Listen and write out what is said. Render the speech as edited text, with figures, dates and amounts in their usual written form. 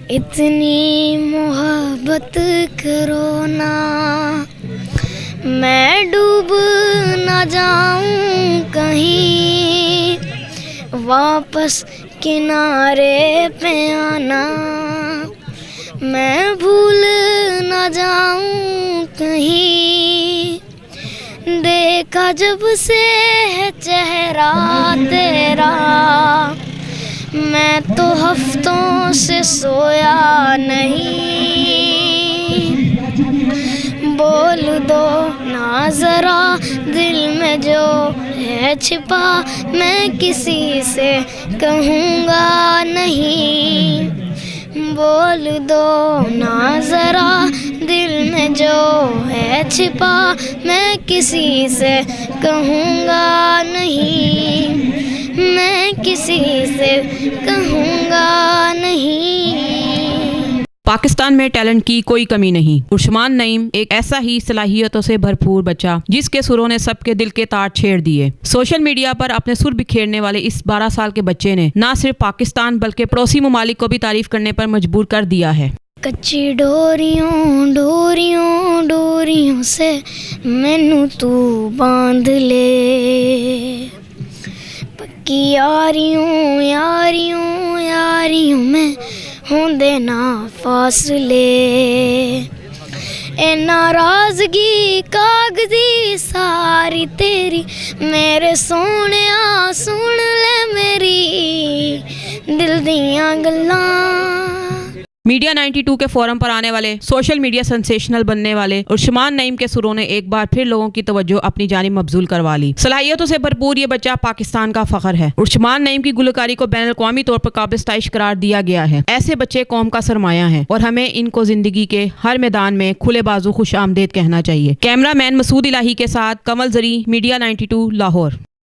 इतनी मोहब्बत करो ना, मैं डूब ना जाऊं कहीं, वापस किनारे पे आना, मैं भूल ना जाऊं कहीं, देखा जब से है चेहरा तेरा, मैं तो हफ्तों से सोया नहीं, बोल दो ना ज़रा दिल में जो है छिपा, मैं किसी से कहूँगा नहीं, बोल दो ना ज़रा दिल में जो है छिपा, मैं किसी से कहूँगा नहीं, मैं किसी से कहूँगा नहीं। पाकिस्तान में टैलेंट की कोई कमी नहीं। उस्मान नईम एक ऐसा ही सलाहियतों से भरपूर बच्चा जिसके सुरों ने सबके दिल के तार छेड़ दिए। सोशल मीडिया पर अपने सुर बिखेरने वाले इस 12 साल के बच्चे ने न सिर्फ पाकिस्तान बल्कि पड़ोसी ममालिक को भी तारीफ करने पर मजबूर कर दिया है। कच्ची डोरियों डोरियों डोरियों से मैनू तू बांध ले, पक्की यारियों यारियों यारियों में होंदे ना फासले, ए नाराज़गी कागज़ी सारी तेरी, मेरे सोहणिया सुन ले मेरी दिल दियां गल्लां। मीडिया 92 के फोरम पर आने वाले सोशल मीडिया सेंसेशनल बनने वाले उस्मान नईम के सुरों ने एक बार फिर लोगों की तवज्जो अपनी जानिब मबजूल करवा ली। सलाहियतों से भरपूर ये बच्चा पाकिस्तान का फख्र है। उस्मान नईम की गुलकारी को बैनुल अक़वामी तौर पर काबिल-ए-तारीफ करार दिया गया है। ऐसे बच्चे कौम का सरमाया है और हमें इनको जिंदगी के हर मैदान में खुले बाजू खुश आमदेद कहना चाहिए। कैमरामैन मसूद इलाही के साथ कमल जरी, मीडिया 92 लाहौर।